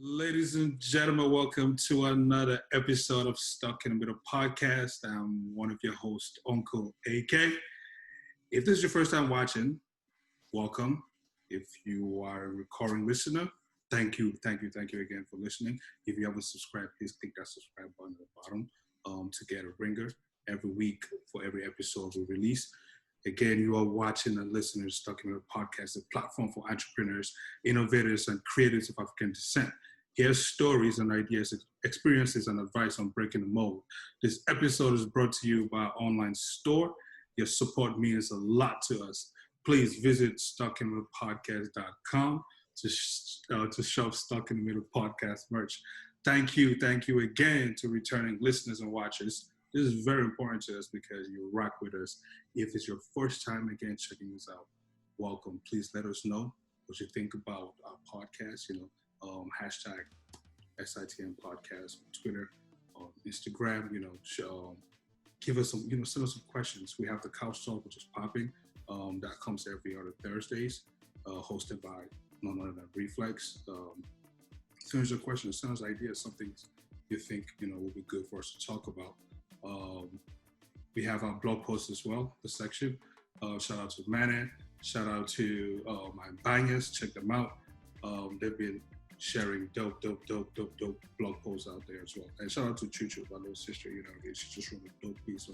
Ladies and gentlemen, welcome to another episode of Stuck in the Middle podcast. I'm one of your hosts, Uncle AK. If this is your first time watching, welcome. If you are a recurring listener, thank you again for listening. If you haven't subscribed, please click that subscribe button at the bottom to get a ringer every week for every episode we release. Again, you are watching and listening to Stuck in the Podcast, a platform for entrepreneurs, innovators, and creators of African descent. Here's stories and ideas, experiences, and advice on breaking the mold. This episode is brought to you by our online store. Your support means a lot to us. Please visit stuckinthepodcast.com to shop Stuck in the Middle podcast merch. Thank you again to returning listeners and watchers. This is very important to us because you rock with us. If it's your first time again checking us out, welcome. Please let us know what you think about our podcast. Hashtag SITM podcast on Twitter, on Instagram. Give us some, send us some questions. We have the couch talk, which is popping. That comes every other Thursdays, hosted by none other than Reflex. Send us your questions, send us ideas, something you think will be good for us to talk about. We have our blog post as well, the section. Shout out to Manan, shout out to my bangers, check them out. They've been sharing dope blog posts out there as well. And shout out to Chuchu, my little sister, she just wrote a dope piece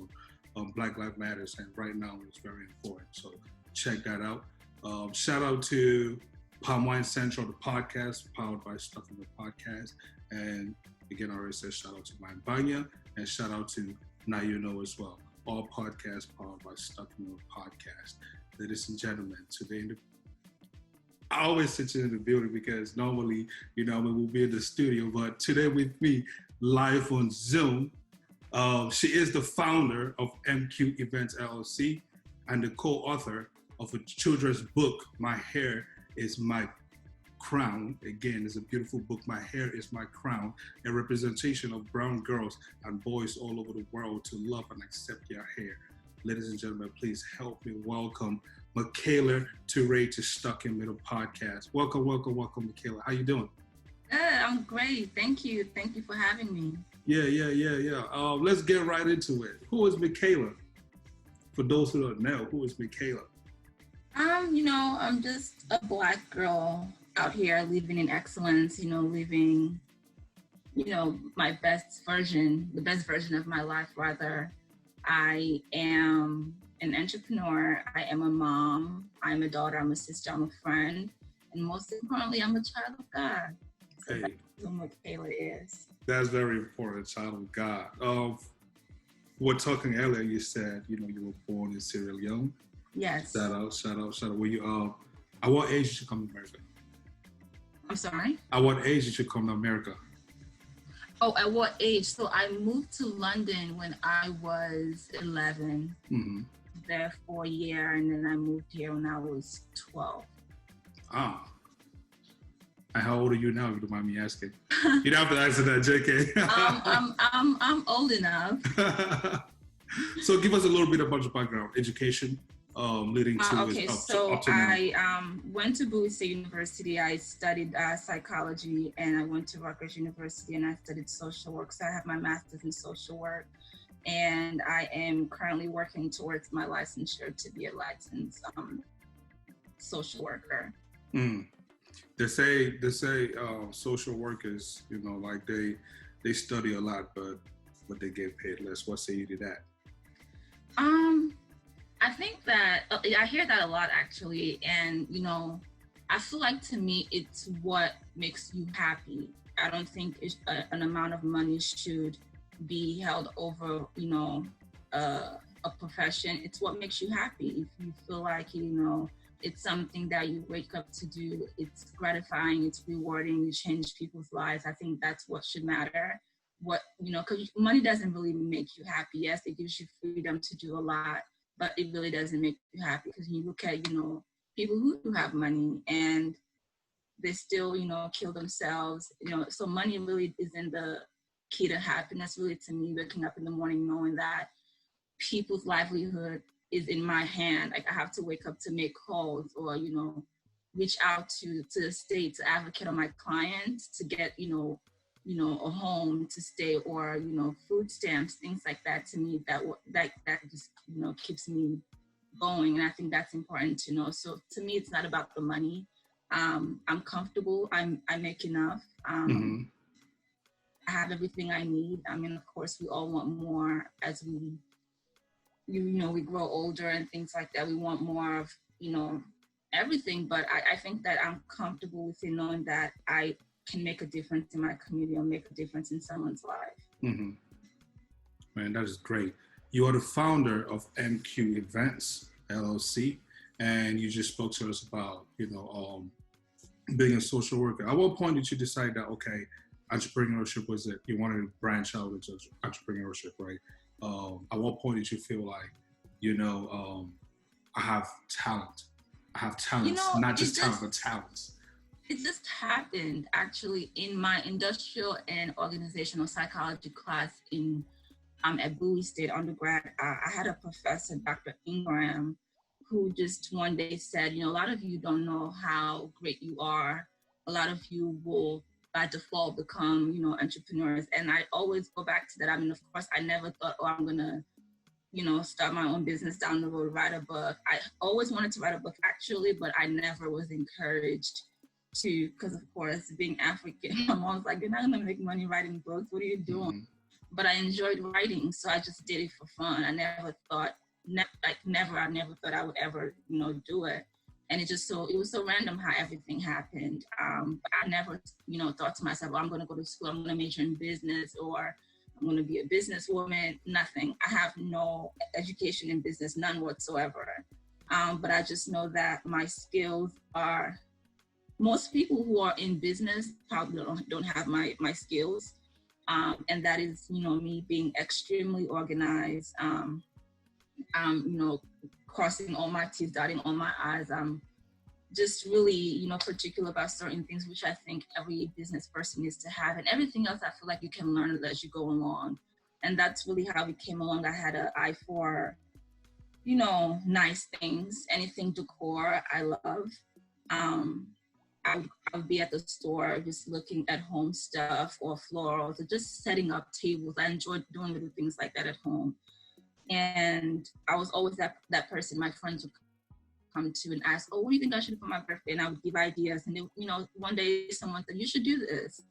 on Black Lives Matters, and right now it's very important. So check that out. Shout out to Palm Wine Central, the podcast, powered by Stuff in the Podcast. And again, I already said shout out to my Banya, and shout out to Now You Know as well. All podcasts powered by Stuck in the Podcast. Ladies and gentlemen, today I always sit in the building because normally, we'll be in the studio, but today with me, live on Zoom, she is the founder of MQ Events LLC and the co-author of a children's book, My Hair is My Crown. Again, it's a beautiful book, My Hair is My Crown, a representation of brown girls and boys all over the world to love and accept their hair. Ladies and gentlemen, please help me welcome Michaela Turay to Stuck in Middle Podcast. Welcome, Michaela. How you doing? I'm great. Thank you for having me. Yeah. Let's get right into it. Who is Michaela? For those who don't know, who is Michaela? I'm just a Black girl out here living in excellence, living, my best version, the best version of my life, rather. I am an entrepreneur. I am a mom. I'm a daughter. I'm a sister. I'm a friend. And most importantly, I'm a child of God. So hey, that's who Michaela is. That's very important, child of God. We're talking earlier, you said, you were born in Sierra Leone. Yes. Shout out. Were you, at what age did you come to America? I'm sorry? At what age did you come to America? Oh, at what age? So I moved to London when I was 11. Mm-hmm. There for a year, and then I moved here when I was 12. Ah. And how old are you now, if you don't mind me asking? You don't have to answer that, JK. I'm old enough. So give us a little bit about your background, education, leading to okay, so I went to Bowie State University. I studied psychology, and I went to Rutgers University, and I studied social work. So I have my master's in social work, and I am currently working towards my licensure to be a licensed social worker. They say social workers, they study a lot, but they get paid less. What say you to that? I think that I hear that a lot, actually, and I feel like, to me, it's what makes you happy. I don't think an amount of money should be held over a profession. It's what makes you happy. If you feel like it's something that you wake up to do, it's gratifying, it's rewarding, you change people's lives, I think that's what should matter. Because money doesn't really make you happy. Yes, it gives you freedom to do a lot, but it really doesn't make you happy, because you look at, people who do have money and they still, kill themselves, so money really isn't the key to happiness, really, to me. Waking up in the morning knowing that people's livelihood is in my hand. Like, I have to wake up to make calls or, reach out to the state to advocate on my clients to get, a home to stay, or, food stamps, things like that. To me, that just, keeps me going. And I think that's important to know. So to me, it's not about the money. I'm comfortable. I make enough. Mm-hmm. I have everything I need. I mean, of course, we all want more as we grow older and things like that. We want more of, everything. But I think that I'm comfortable with knowing that I can make a difference in my community or make a difference in someone's life. Mm-hmm. Man, that is great. You are the founder of MQ Events, LLC, and you just spoke to us about, being a social worker. At what point did you decide that, okay, entrepreneurship was it? You wanted to branch out into entrepreneurship, right? At what point did you feel like, I have talent. I have talents, not just talent, but talents. It just happened actually in my industrial and organizational psychology class at Bowie State undergrad. I had a professor, Dr. Ingram, who just one day said, a lot of you don't know how great you are. A lot of you will by default become, entrepreneurs. And I always go back to that. I mean, of course, I never thought, I'm going to, start my own business down the road, write a book. I always wanted to write a book actually, but I never was encouraged to, because of course, being African, my mom's like, you're not going to make money writing books. What are you doing? Mm-hmm. But I enjoyed writing, so I just did it for fun. I never thought, I never thought I would ever, do it. And it was so random how everything happened. But I never, thought to myself, I'm going to go to school, I'm going to major in business, or I'm going to be a businesswoman. Nothing. I have no education in business, none whatsoever. But I just know that my skills are, most people who are in business probably don't have my skills. And that is, me being extremely organized, crossing all my T's, dotting all my I's. I'm just really, particular about certain things, which I think every business person needs to have. And everything else, I feel like you can learn as you go along. And that's really how we came along. I had an eye for, nice things, anything decor, I love. I would be at the store just looking at home stuff or florals or just setting up tables. I enjoyed doing little things like that at home. And I was always that person my friends would come to and ask, what do you think I should do for my birthday? And I would give ideas. And then, one day someone said, you should do this.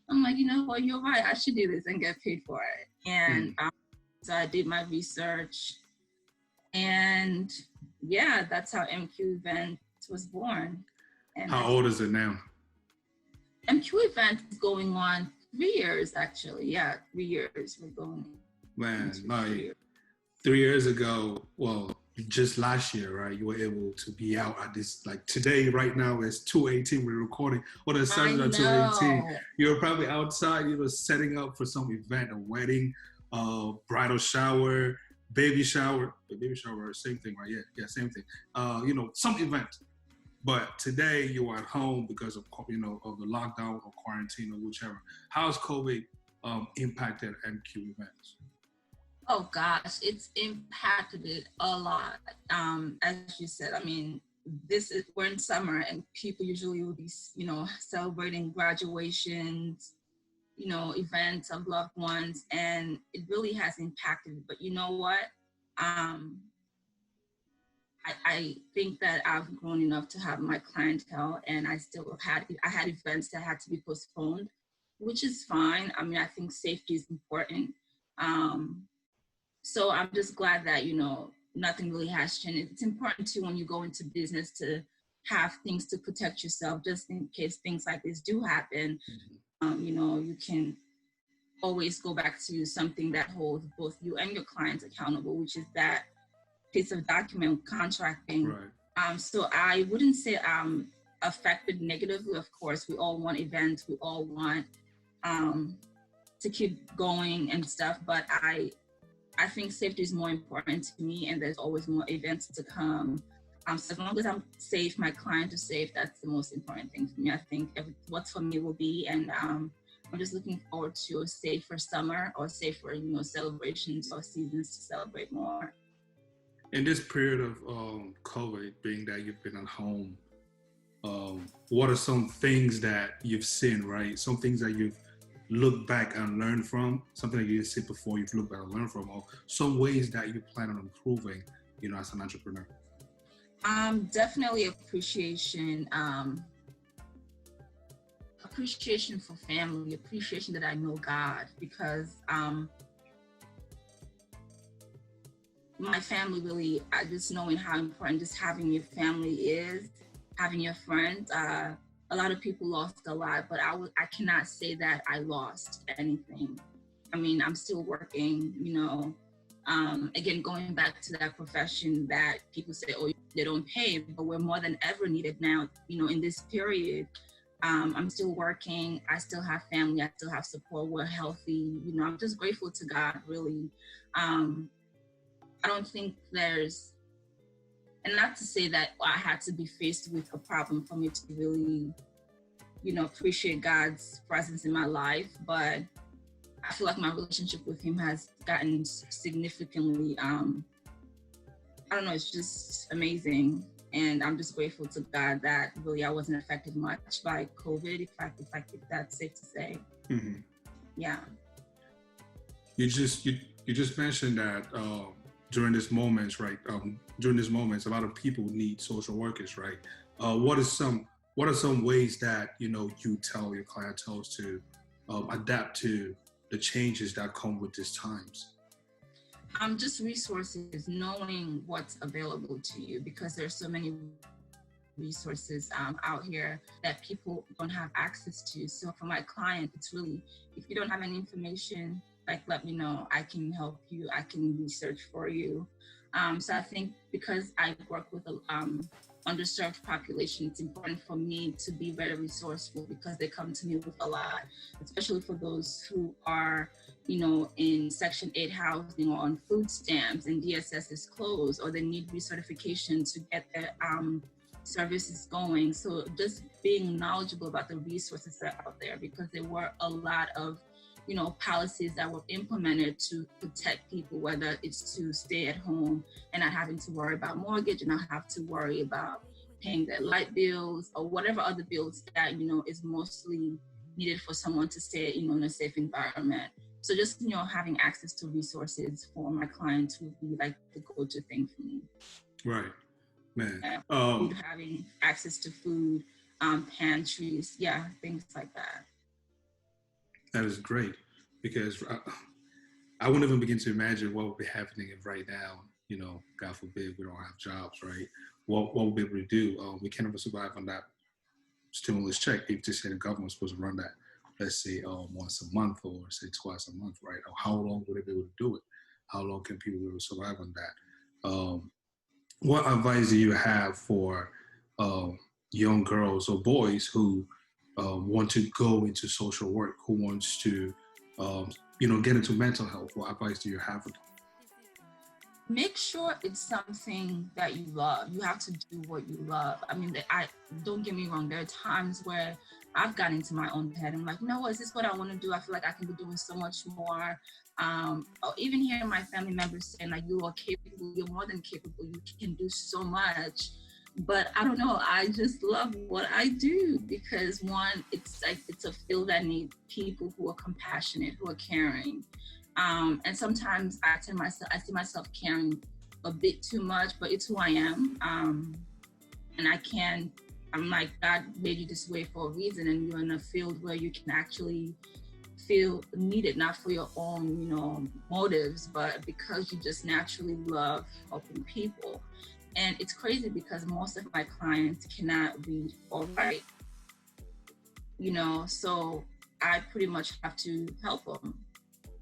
I'm like, what, you're right. I should do this and get paid for it. And so I did my research. And yeah, that's how MQ Event was born. And how old is it now? MQ Event is going on 3 years, actually. Yeah, 3 years we're going. Man, like 3 years ago, well, just last year, right? You were able to be out at this, like today, right now, it's 2:18. We're recording. What is Saturday at 2:18? You're probably outside, setting up for some event, a wedding, bridal shower, baby shower. The baby shower, same thing, right? Yeah, same thing. Some event. But today you are at home because of of the lockdown or quarantine or whichever. How's COVID impacted MQ Events? Oh gosh, it's impacted it a lot. As you said, I mean, we're in summer and people usually will be, celebrating graduations, events of loved ones, and it really has impacted it. But you know what? I think that I've grown enough to have my clientele, and I had events that had to be postponed, which is fine. I mean, I think safety is important. So I'm just glad that, nothing really has changed. It's important too when you go into business to have things to protect yourself, just in case things like this do happen. You can always go back to something that holds both you and your clients accountable, which is that piece of document contracting. Right. So I wouldn't say I'm affected negatively. Of course, we all want events, we all want to keep going and stuff, but I think safety is more important to me, and there's always more events to come. So as long as I'm safe, my clients are safe, that's the most important thing for me. I think what's for me will be, and I'm just looking forward to a safer summer or safer, celebrations or seasons to celebrate more. In this period of COVID, being that you've been at home, what are some things that you've seen, right? Some things that you've looked back and learned from, something that you didn't see before, you've looked back and learned from, or some ways that you plan on improving, as an entrepreneur. Definitely appreciation for family, appreciation that I know God, because my family really, I just knowing how important just having your family is, having your friends. A lot of people lost a lot, but I cannot say that I lost anything. I mean, I'm still working, again, going back to that profession that people say, oh, they don't pay, but we're more than ever needed now, in this period. I'm still working. I still have family. I still have support. We're healthy. I'm just grateful to God, really. I don't think there's, and not to say that I had to be faced with a problem for me to really, appreciate God's presence in my life, but I feel like my relationship with him has gotten significantly, I don't know, it's just amazing. And I'm just grateful to God that really I wasn't affected much by COVID, if that's safe to say. Mm-hmm. Yeah. You just mentioned that during this moment, right? During this moment, a lot of people need social workers, right? What are some ways that you tell your clientele to adapt to the changes that come with these times? Just resources, knowing what's available to you, because there's so many resources out here that people don't have access to. So for my client, it's really, if you don't have any information, like, let me know. I can help you. I can research for you. So I think because I work with a underserved population, it's important for me to be very resourceful, because they come to me with a lot, especially for those who are, in Section 8 housing or on food stamps and DSS is closed, or they need recertification to get their services going. So just being knowledgeable about the resources that are out there, because there were a lot of policies that were implemented to protect people, whether it's to stay at home and not having to worry about mortgage and not have to worry about paying their light bills or whatever other bills that, is mostly needed for someone to stay, in a safe environment. So just, having access to resources for my clients would be like the go-to thing for me. Right, man. Having access to food, pantries, things like that. That is great, because I wouldn't even begin to imagine what would be happening if right now, God forbid, we don't have jobs, right? What we'll be able to do. We can't even survive on that stimulus check. If they say the government's supposed to run that, let's say once a month or say twice a month, right? Or how long would they be able to do it? How long can people be able to survive on that? What advice do you have for young girls or boys who want to go into social work, who wants to, get into mental health? What advice do you have for them? Make sure it's something that you love. You have to do what you love. I mean, don't get me wrong. There are times where I've gotten into my own head. I'm like, no, is this what I want to do? I feel like I can be doing so much more. Or even hearing my family members saying, like, you are capable, you're more than capable, you can do so much. But I don't know, I just love what I do, because one, it's a field that needs people who are compassionate, who are caring. And sometimes I see myself caring a bit too much, but it's who I am. And I'm like, God made you this way for a reason, and you're in a field where you can actually feel needed, not for your own, motives, but because you just naturally love helping people. And it's crazy because most of my clients cannot read or write, so I pretty much have to help them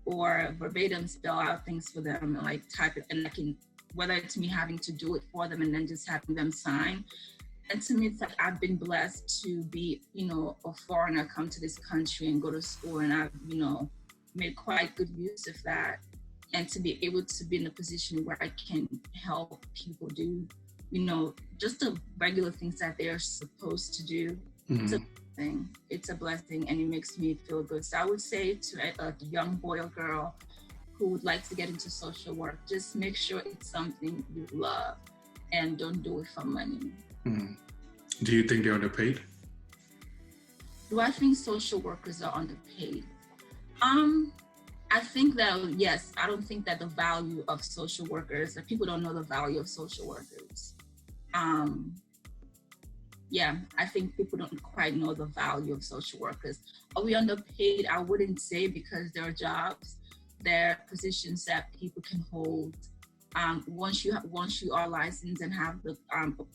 or verbatim spell out things for them and like type it. And I can, whether it's me having to do it for them and then just having them sign. And to me, it's like I've been blessed to be, a foreigner, come to this country and go to school. And I've, made quite good use of that. And to be able to be in a position where I can help people do, just the regular things that they're supposed to do. Mm-hmm. It's a blessing, and it makes me feel good. So I would say to a young boy or girl who would like to get into social work, just make sure it's something you love and don't do it for money. Mm-hmm. Do you think they're underpaid? Do I think social workers are underpaid? I think that, yes, I don't think that the value of social workers, that people don't know the value of social workers. Yeah, I think people don't quite know the value of social workers. Are we underpaid? I wouldn't say, because there are jobs, there are positions that people can hold. Once you are licensed and have the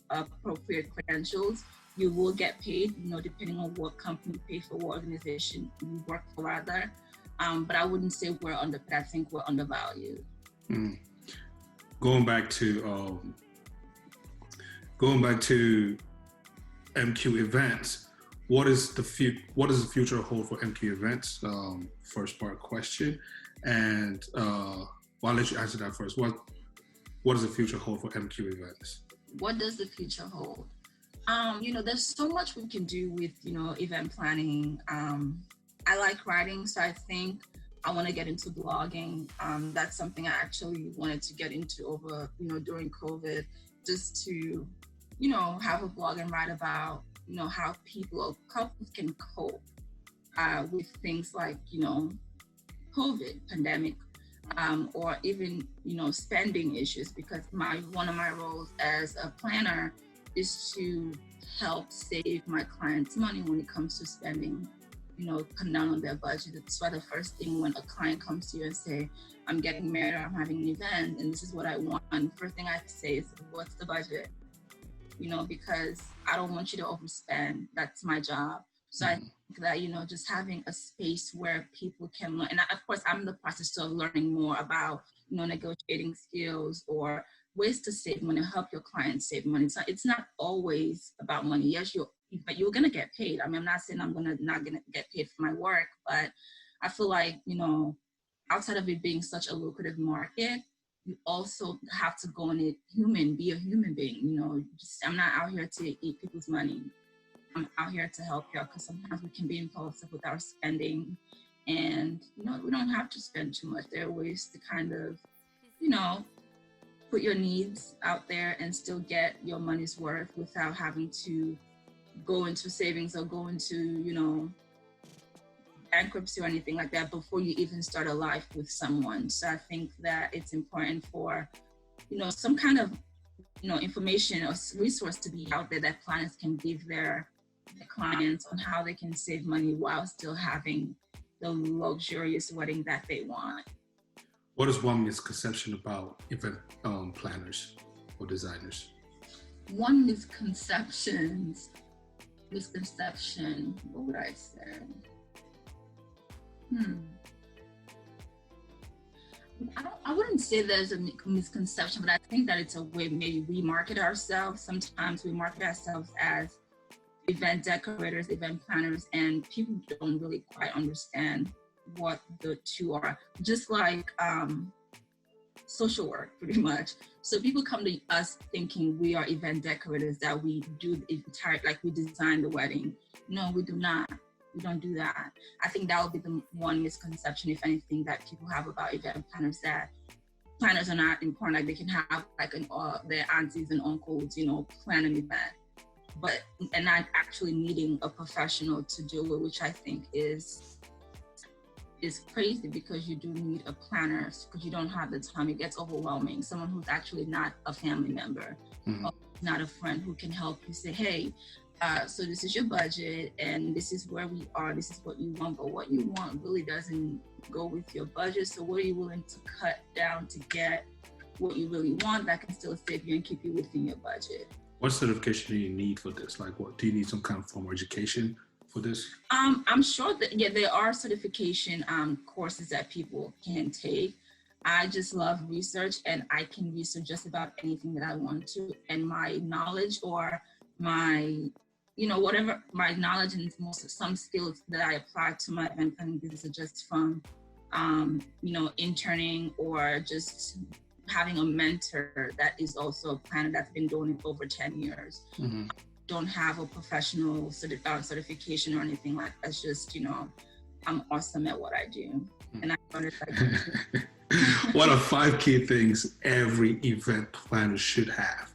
appropriate credentials, you will get paid, depending on what company you pay for, what organization you work for, rather. But I wouldn't say we're underpaid. I think we're undervalued. Going back to MQ events, what does the future hold for MQ events? First part question, and I'll let you answer that first. What does the future hold for MQ events? What does the future hold? There's so much we can do with event planning. I like writing, so I think I want to get into blogging. That's something I actually wanted to get into over during COVID, just to have a blog and write about, how couples can cope with things like, COVID, pandemic, or even, spending issues, because one of my roles as a planner is to help save my clients money when it comes to spending, come down on their budget. That's why the first thing when a client comes to you and say, I'm getting married, or I'm having an event, and this is what I want, first thing I say is, what's the budget? Because I don't want you to overspend. That's my job. So I think that, just having a space where people can learn, and of course, I'm in the process of learning more about, negotiating skills or ways to save money, help your clients save money. It's not always about money. Yes, but you're going to get paid. I mean, I'm not saying I'm not going to get paid for my work, but I feel like, outside of it being such a lucrative market, you also have to go in it be a human being, I'm not out here to eat people's money. I'm out here to help you out, because sometimes we can be impulsive with our spending, and, we don't have to spend too much. There are ways to kind of, put your needs out there and still get your money's worth without having to go into savings or go into, bankruptcy or anything like that before you even start a life with someone. So I think that it's important for, some kind of, information or resource to be out there that planners can give their clients on how they can save money while still having the luxurious wedding that they want. What is one misconception about event planners or designers? One misconception, what would I say? I wouldn't say there's a misconception, but I think that it's a way maybe we market ourselves. Sometimes we market ourselves as event decorators, event planners, and people don't really quite understand what the two are. Just like social work, pretty much. So people come to us thinking we are event decorators, that we do the entire, like we design the wedding. No, we do not. We don't do that. I think that would be the one misconception, if anything, that people have about event planners, that planners are not important. Like they can have like their aunties and uncles, plan an event, and not actually needing a professional to do it, which I think is crazy, because you do need a planner, because you don't have the time. It gets overwhelming. Someone who's actually not a family member, or not a friend, who can help you say, hey, so this is your budget, and this is where we are, this is what you want, but what you want really doesn't go with your budget. So what are you willing to cut down to get what you really want that can still save you and keep you within your budget? What certification do you need for this? Like, what do you need, some kind of formal education for this? I'm sure that, there are certification courses that people can take. I just love research, and I can research just about anything that I want to, and my knowledge, or my whatever my knowledge and some skills that I apply to my event planning business are just from, interning, or just having a mentor that is also a planner that's been doing it over 10 years. Mm-hmm. Don't have a professional certification or anything like that. It's just, I'm awesome at what I do. Mm-hmm. And I learned it. What are 5 key things every event planner should have?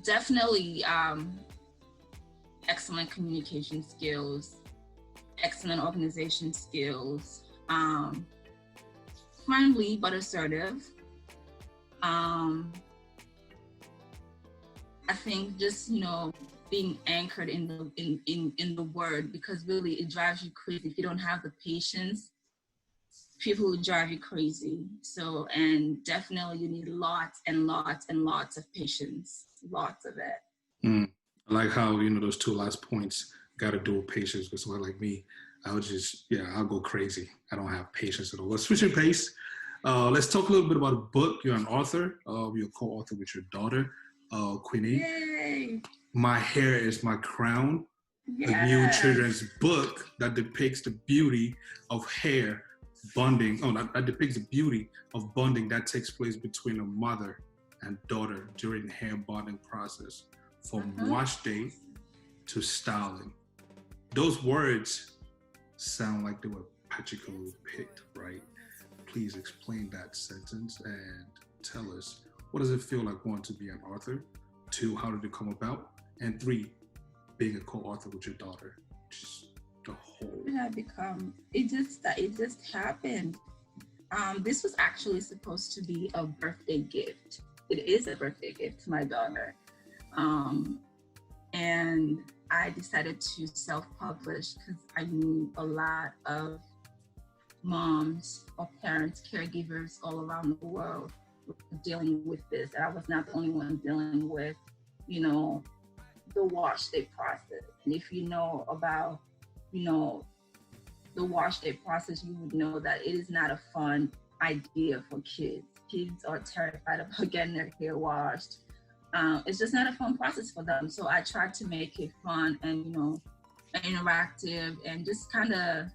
Definitely excellent communication skills, excellent organization skills, friendly but assertive. Um, I think just, being anchored in the word, because really it drives you crazy. If you don't have the patience, people will drive you crazy. So, and definitely you need lots and lots and lots of patience, lots of it. I like how, those two last points got to do with patience, because someone like me, I'll go crazy. I don't have patience at all. Let's switch pace. Let's talk a little bit about a book. You're an author. You're co-author with your daughter, Quinie. Yay! My Hair is My Crown, Yes. a new children's book that depicts the beauty of hair bonding. That depicts the beauty of bonding that takes place between a mother and daughter during the hair bonding process, from wash day to styling. Those words sound like they were particularly picked, right? Please explain that sentence and tell us, what does it feel like, one, to be an author? Two, how did it come about? And three, being a co-author with your daughter. Just the whole. It just happened. This was actually supposed to be a birthday gift. It is a birthday gift to my daughter. And I decided to self-publish because I knew a lot of moms or parents, caregivers all around the world were dealing with this. And I was not the only one dealing with, the wash day process. And if you know about, the wash day process, you would know that it is not a fun idea for kids. Kids are terrified about getting their hair washed. It's just not a fun process for them. So I tried to make it fun and, interactive, and just kind of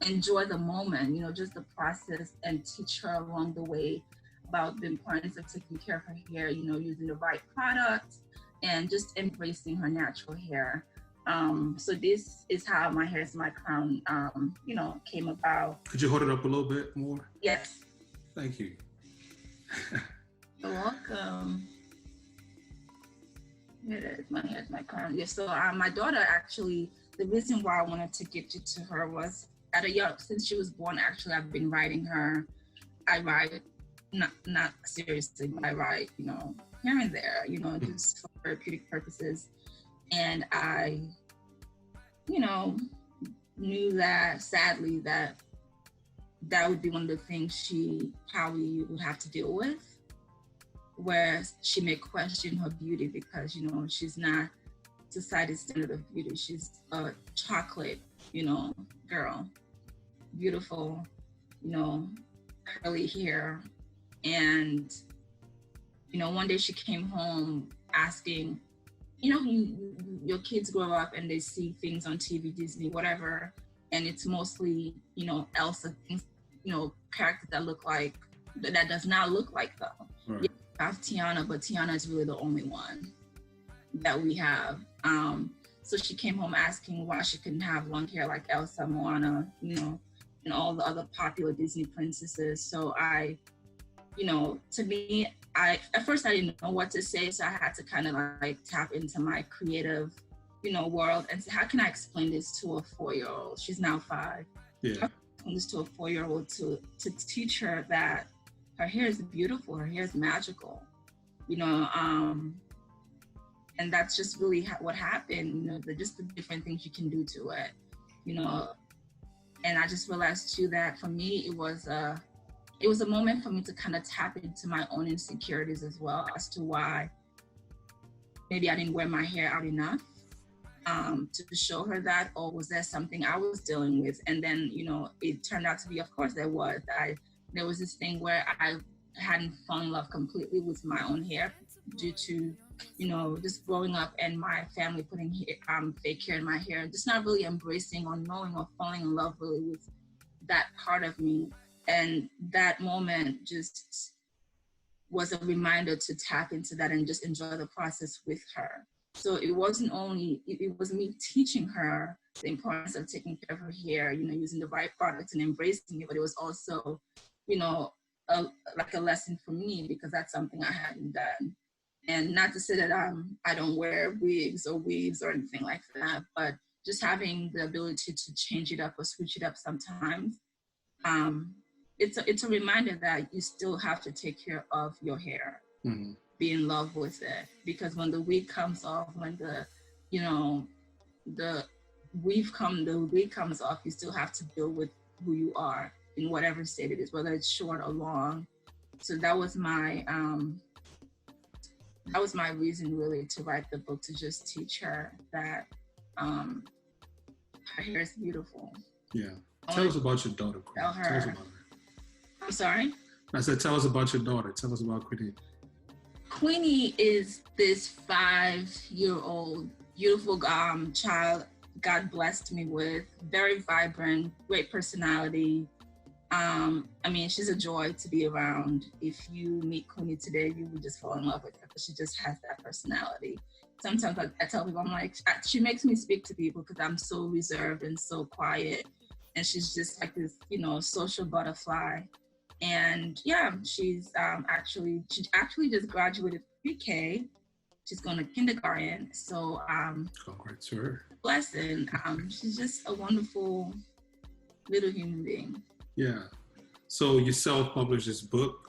enjoy the moment, just the process, and teach her along the way about the importance of taking care of her hair, using the right product and just embracing her natural hair. So this is how My Hair is My Crown, came about. Could you hold it up a little bit more? Yes. Thank you. You're welcome. Here it is, My Hair is My Crown. Yeah, so my daughter, actually, the reason why I wanted to gift it to her was since she was born, actually, I've been writing her. I write, not seriously, but I write, here and there, just for therapeutic purposes. And I, knew that, sadly, that would be one of the things she probably would have to deal with, where she may question her beauty because, she's not society's standard of beauty. She's a chocolate, girl, beautiful, curly hair. And, one day she came home asking, your kids grow up and they see things on TV, Disney, whatever, and it's mostly, Elsa things, characters that does not look like them. Right. Yeah, we have Tiana, but Tiana is really the only one that we have. So she came home asking why she couldn't have long hair like Elsa, Moana, and all the other popular Disney princesses. So I, to me, at first I didn't know what to say, so I had to kind of tap into my creative, world and say, how can I explain this to a 4-year-old? She's now 5. Yeah. How can I explain this to a 4-year-old to teach her that her hair is beautiful, her hair is magical, and that's just really what happened, just the different things you can do to it, and I just realized too that for me, it was a moment for me to kind of tap into my own insecurities as well, as to why maybe I didn't wear my hair out enough to show her that, or was there something I was dealing with? And then, it turned out to be, of course there was. There was this thing where I hadn't fallen in love completely with my own hair due to, just growing up and my family putting fake hair in my hair, just not really embracing or knowing or falling in love really with that part of me. And that moment just was a reminder to tap into that and just enjoy the process with her. So it wasn't only, it was me teaching her the importance of taking care of her hair, using the right products and embracing it, but it was also, a lesson for me because that's something I hadn't done. And not to say that I don't wear wigs or weaves or anything like that, but just having the ability to change it up or switch it up sometimes, um, it's a reminder that you still have to take care of your hair, Mm-hmm. be in love with it, because when the wig comes off, when the you know the the wig comes off, you still have to deal with who you are in whatever state it is, whether it's short or long. So that was my reason really to write the book, to just teach her that um, her hair is beautiful. Yeah. Tell us about your daughter, Quinie. Tell her. Tell us about her. I'm sorry? I said, tell us about your daughter. Tell us about Quinie. Quinie is this 5-year-old beautiful child God blessed me with. Very vibrant, great personality. I mean, she's a joy to be around. If you meet Quinie today, you would just fall in love with her because she just has that personality. Sometimes I tell people, I'm like, she makes me speak to people because I'm so reserved and so quiet. And she's just like this, social butterfly. And yeah, she actually just graduated pre-K. She's going to kindergarten. So congrats to her. Blessing. She's just a wonderful little human being. Yeah. So you self-published this book.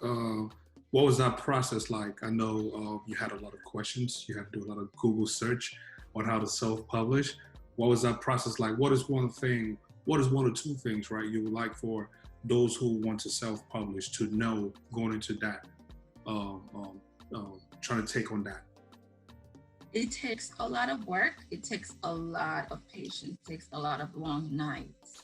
What was that process like? I know you had a lot of questions. You had to do a lot of Google search on how to self-publish. What was that process like? What is one or two things, right, you would like for those who want to self-publish to know going into that, trying to take on that? It takes a lot of work. It takes a lot of patience. It takes a lot of long nights.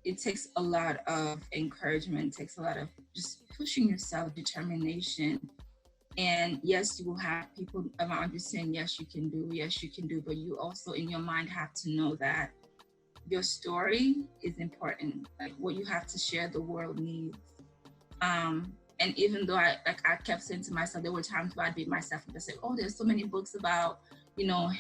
It takes a lot of encouragement. It takes a lot of just pushing yourself, determination. And yes, you will have people around you saying, yes, you can do, but you also in your mind have to know that your story is important. Like what you have to share, the world needs. And even though I kept saying to myself, there were times where I'd beat myself and just say, oh, there's so many books about,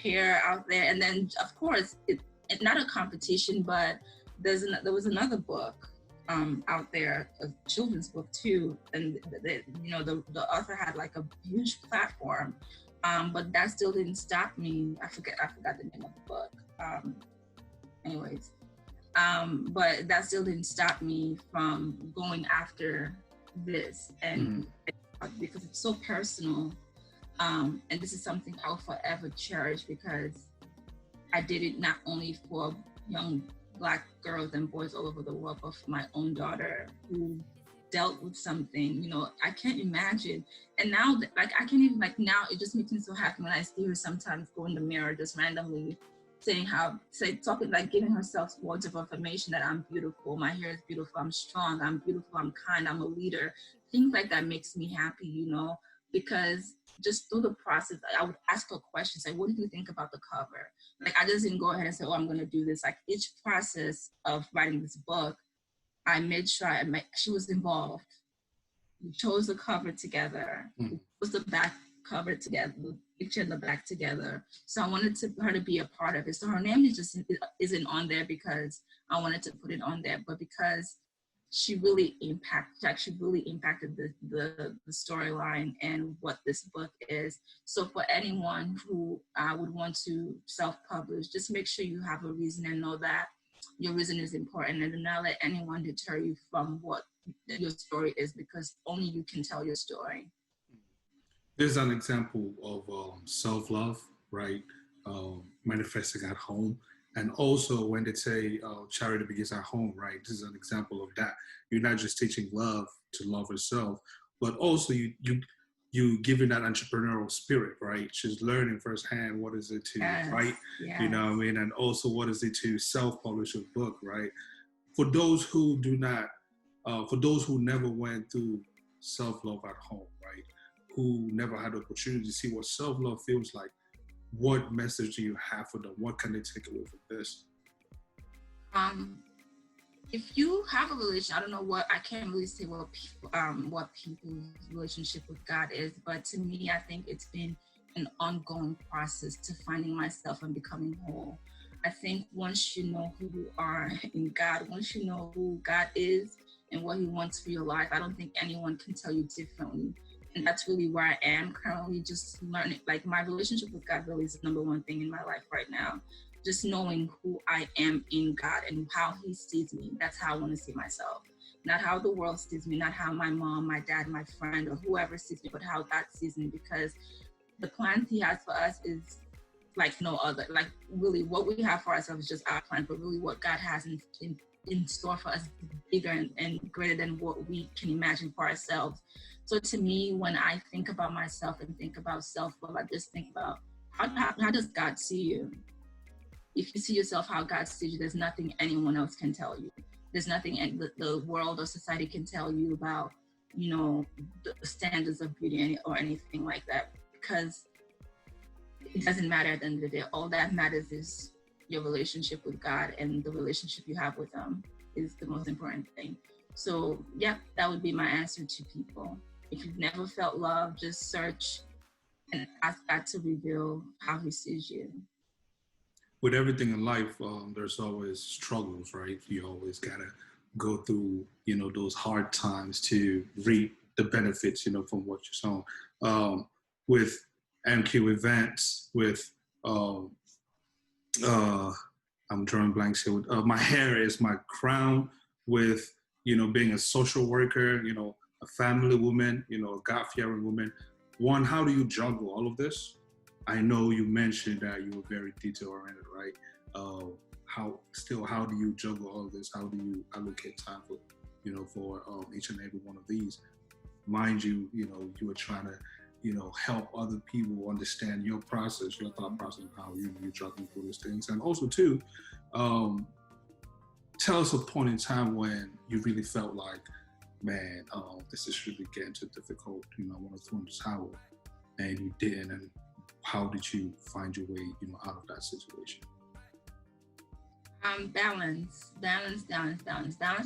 hair out there. And then of course, it's not a competition, but there was another book out there, a children's book too. And the author had like a huge platform, but that still didn't stop me. I forgot the name of the book. But that still didn't stop me from going after this, and because it's so personal, and this is something I'll forever cherish because I did it not only for young Black girls and boys all over the world, but for my own daughter who dealt with something, I can't imagine. And now, I can't even, now it just makes me so happy when I see her sometimes go in the mirror just randomly talking, giving herself words of affirmation that I'm beautiful, my hair is beautiful, I'm strong, I'm beautiful, I'm kind, I'm a leader. Things like that makes me happy, because just through the process, I would ask her questions like, what did you think about the cover? I just didn't go ahead and say, oh, I'm going to do this. Each process of writing this book, I made sure she was involved. We chose the cover together. We chose the back cover together, the picture and the back together. So I wanted her to be a part of it. So her name isn't on there because I wanted to put it on there, but because she really impacted the storyline and what this book is. So for anyone who would want to self-publish, just make sure you have a reason and know that your reason is important, and do not let anyone deter you from what your story is, because only you can tell your story. There's an example of self-love, right? Manifesting at home. And also when they say charity begins at home, right? This is an example of that. You're not just teaching love to love herself, but also you giving that entrepreneurial spirit, right? She's learning firsthand what is it to write, yes. You know what I mean? And also what is it to self-publish a book, right? For those who do not, for those who never went through self-love at home, right? Who never had the opportunity to see what self-love feels like, what message do you have for them? What can they take away from this? If you have a relationship, I don't know I can't really say what people's relationship with God is, but to me, I think it's been an ongoing process to finding myself and becoming whole. I think once you know who you are in God, once you know who God is and what He wants for your life, I don't think anyone can tell you differently. And that's really where I am currently, just learning. Like, my relationship with God really is the number one thing in my life right now. Just knowing who I am in God and how he sees me. That's how I want to see myself. Not how the world sees me, not how my mom, my dad, my friend, or whoever sees me, but how God sees me, because the plans he has for us is like no other. Like, really, what we have for ourselves is just our plan, but really what God has in store for us is bigger and greater than what we can imagine for ourselves. So to me, when I think about myself and think about self-love, I just think about how does God see you? If you see yourself how God sees you, there's nothing anyone else can tell you. There's nothing the world or society can tell you about, the standards of beauty or anything like that, because it doesn't matter at the end of the day. All that matters is your relationship with God, and the relationship you have with him is the most important thing. So yeah, that would be my answer to people. If you've never felt love, just search and ask God to reveal how he sees you. With everything in life, there's always struggles, right? You always gotta go through, those hard times to reap the benefits, from what you're sown. With MQ events, with I'm drawing blanks here. With, my hair is my crown. With being a social worker, a family woman, a God-fearing woman. One, how do you juggle all of this? I know you mentioned that you were very detail-oriented, right? How do you juggle all of this? How do you allocate time for each and every one of these? Mind you, you were trying to, help other people understand your process, your thought process, how you're juggling through these things. And also too, tell us a point in time when you really felt like, man, this is really getting too difficult. I want to throw in the towel, and you didn't. And how did you find your way, out of that situation? Balance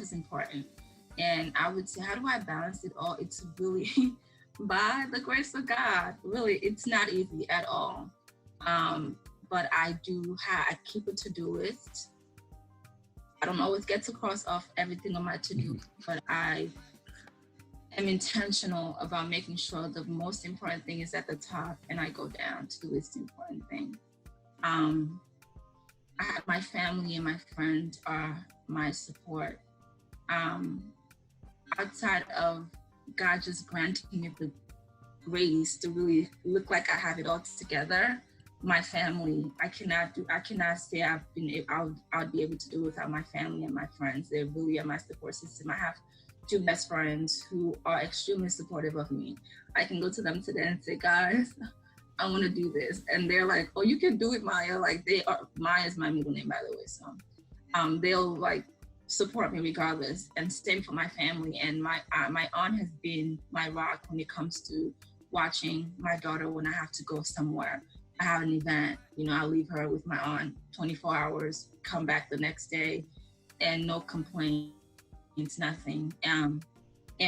is important. And I would say, how do I balance it all? It's really by the grace of God. Really, it's not easy at all. But I keep a to-do list. I don't always get to cross off everything on my to-do, but I am intentional about making sure the most important thing is at the top, and I go down to the least important thing. I have my family and my friends are my support. Outside of God just granting me the grace to really look like I have it all together, my family, I cannot say I'll be able to do it without my family and my friends. They really are my support system. I have two best friends who are extremely supportive of me. I can go to them today and say, guys, I want to do this. And they're like, oh, you can do it, Maya. Like, Maya's my middle name, by the way. So they'll like support me regardless, and same for my family. And my aunt has been my rock when it comes to watching my daughter when I have to go somewhere. I have an event, I leave her with my aunt 24 hours, come back the next day, and no complaints, nothing. And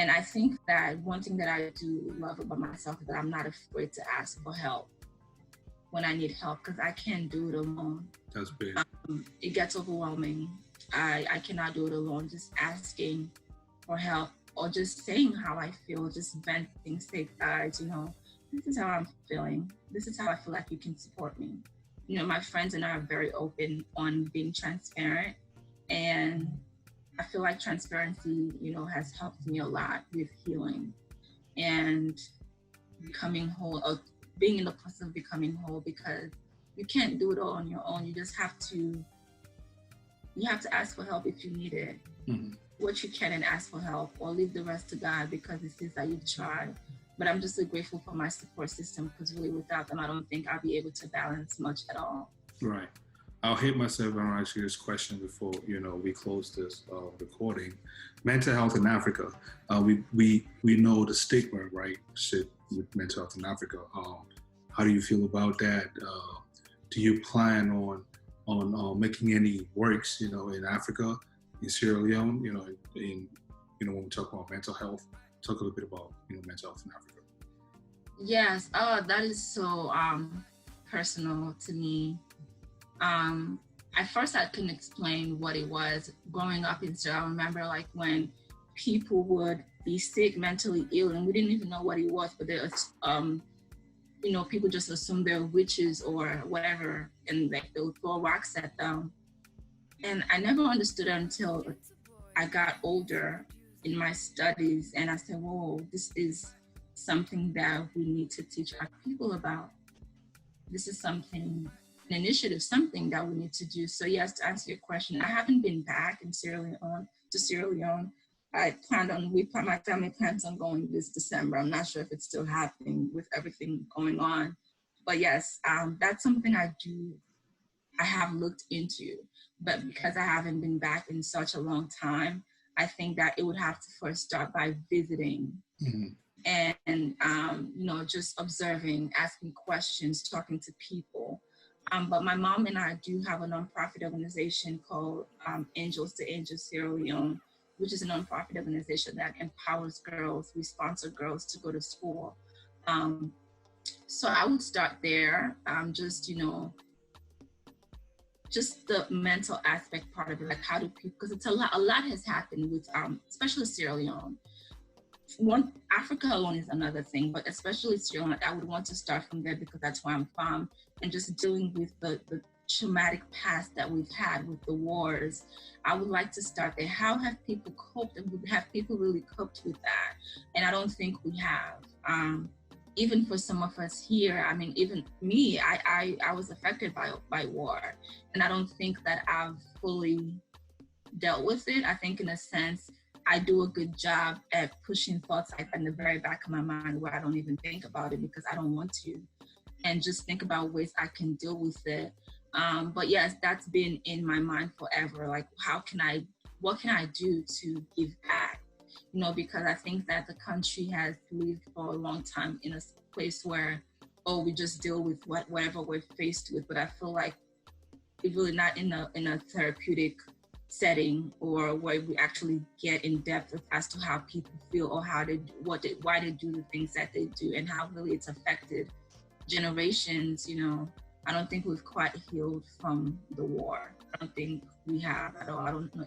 I think that one thing that I do love about myself is that I'm not afraid to ask for help when I need help, because I can't do it alone. That's big. It gets overwhelming. I cannot do it alone. Just asking for help or just saying how I feel, just venting, say, guys, this is how I'm feeling. This is how I feel like you can support me. My friends and I are very open on being transparent, and I feel like transparency, has helped me a lot with healing and becoming whole, or being in the process of becoming whole, because you can't do it all on your own. You just have to ask for help if you need it. Mm-hmm. What you can, and ask for help, or leave the rest to God, because it says that you've tried. But I'm just so grateful for my support system, because really without them, I don't think I'll be able to balance much at all. Right. I'll hit myself and I'll ask you this question before, we close this recording. Mental health in Africa. We know the stigma, right, shit with mental health in Africa. How do you feel about that? Do you plan on making any works, in Africa, in Sierra Leone, when we talk about mental health? Talk a little bit about, mental health in Africa. Yes. Oh, that is so personal to me. At first I couldn't explain what it was. Growing up in Sierra, I remember like when people would be sick, mentally ill, and we didn't even know what it was, but there was, people just assume they're witches or whatever, and like they'll throw rocks at them. And I never understood it until I got older in my studies, and I said, whoa, this is something that we need to teach our people about. This is something, an initiative, something that we need to do. So yes, to answer your question, I haven't been back in Sierra Leone. My family plans on going this December. I'm not sure if it's still happening with everything going on. But yes, that's something I have looked into. But because I haven't been back in such a long time, I think that it would have to first start by visiting. Mm-hmm. And just observing, asking questions, talking to people. But my mom and I do have a nonprofit organization called Angels to Angels Sierra Leone, which is a nonprofit organization that empowers girls. We sponsor girls to go to school. So I would start there, just the mental aspect part of it, like how do people, because it's a lot has happened with, especially Sierra Leone. Africa alone is another thing, but especially Sierra Leone, I would want to start from there because that's where I'm from, and just dealing with the traumatic past that we've had with the wars. I would like to start there. How have people coped, and have people really coped with that? And I don't think we have. Even for some of us here, I mean, even me, I was affected by war, and I don't think that I've fully dealt with it. I think in a sense, I do a good job at pushing thoughts like in the very back of my mind where I don't even think about it because I don't want to, and just think about ways I can deal with it. But yes, that's been in my mind forever. Like, what can I do to give back? Because I think that the country has lived for a long time in a place where, we just deal with whatever we're faced with. But I feel like it's really not in a therapeutic setting, or where we actually get in depth as to how people feel, or why they do the things that they do, and how really it's affected generations. I don't think we've quite healed from the war. I don't think we have at all. I don't know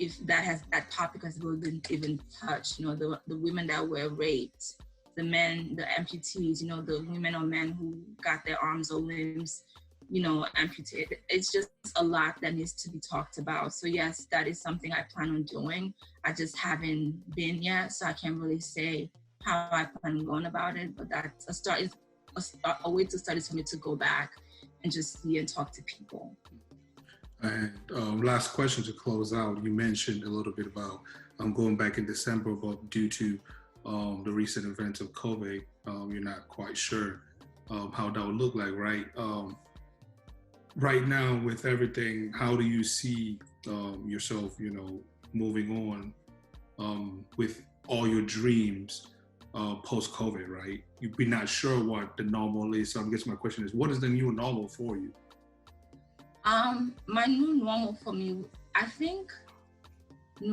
if that topic has really been even touched. The women that were raped, the men, the amputees, the women or men who got their arms or limbs amputated. It's just a lot that needs to be talked about. So yes, that is something I plan on doing. I just haven't been yet, so I can't really say how I plan on going about it. But that's a start. A way to start is for me to go back and just see and talk to people. And last question to close out. You mentioned a little bit about going back in December, but due to the recent events of COVID, you're not quite sure how that would look like, right? Right now, with everything, how do you see yourself, moving on with all your dreams post-COVID, right? You'd be not sure what the normal is. So I guess my question is, what is the new normal for you? My new normal for me, I think my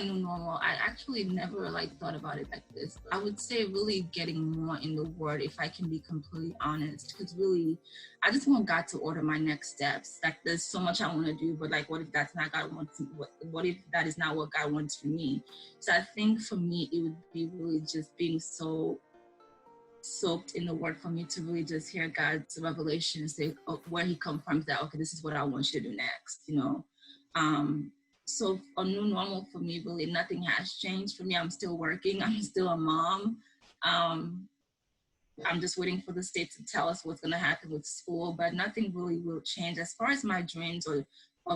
new normal, I actually never thought about it like this. I would say really getting more in the word, if I can be completely honest, because really, I just want God to order my next steps. Like, there's so much I want to do, but what if that's not God wants? What if that is not what God wants for me? So I think for me, it would be really just being so soaked in the word for me to really just hear God's revelation and say, where he comes from, that, okay, this is what I want you to do next, So a new normal for me, really nothing has changed for me. I'm still working. I'm still a mom. I'm just waiting for the state to tell us what's going to happen with school, but nothing really will change. As far as my dreams of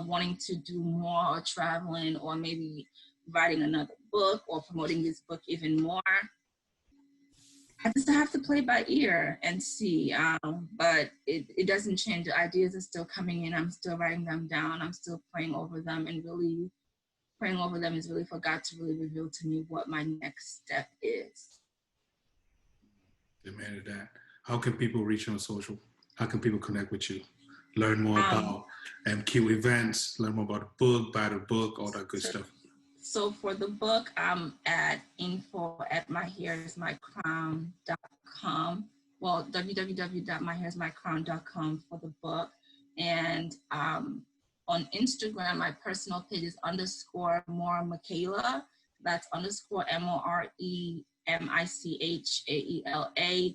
wanting to do more, or traveling, or maybe writing another book, or promoting this book even more, I just have to play by ear and see, but it doesn't change. The ideas are still coming in. I'm still writing them down. I'm still praying over them, and really praying over them is really for God to really reveal to me what my next step is. Amen to that. How can people reach you on social? How can people connect with you? Learn more about MQ events, learn more about the book, buy the book, all that good stuff. So for the book, I'm at info@myhairismycrown.com. Well, www.myhairismycrown.com for the book. And on Instagram, my personal page is _more Michaela. That's _MOREMICHAELA.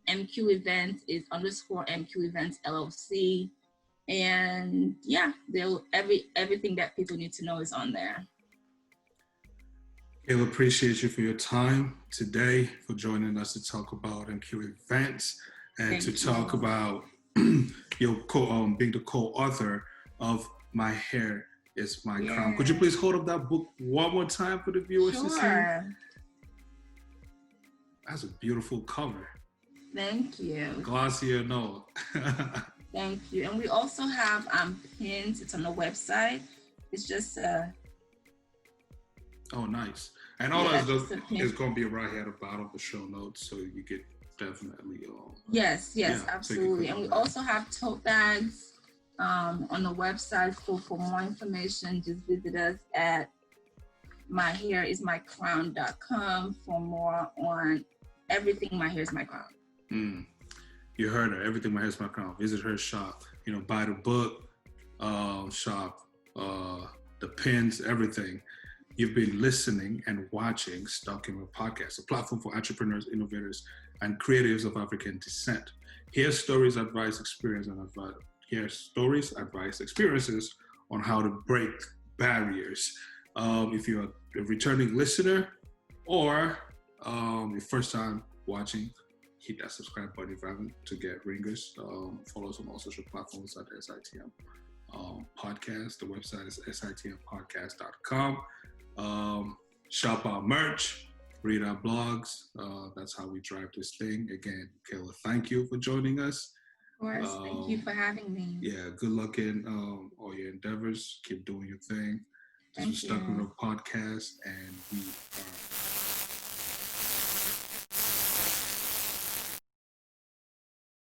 MQ Events is _MQ Events LLC. And yeah, everything that people need to know is on there. Michaela, appreciate you for your time today, for joining us to talk about MQ Events and talk about your being the co-author of My Hair is My Crown. Could you please hold up that book one more time for the viewers to see? That's a beautiful cover. Thank you. Glossy or no? Thank you. And we also have pins. It's on the website. It's just oh, nice. And all that is going to be right here at the bottom of the show notes, so you get definitely. Yes, absolutely. And we also have tote bags on the website. So for more information, just visit us at myhairismycrown.com for more on everything My Hair is My Crown. You heard her. Everything My Hair is My Crown. Visit her shop. Buy the book, shop, the pins, everything. You've been listening and watching Stuck in a Podcast, a platform for entrepreneurs, innovators, and creatives of African descent. Hear stories, advice, experiences on how to break barriers. If you're a returning listener or your first time watching, hit that subscribe button if you haven't to get ringers. Follow us on all social platforms at SITM Podcast. The website is sitmpodcast.com. Shop our merch, read our blogs. That's how we drive this thing. Again, Michaela, thank you for joining us. Of course, thank you for having me. Yeah, good luck in all your endeavors. Keep doing your thing. This is Stuck in a Podcast, and we are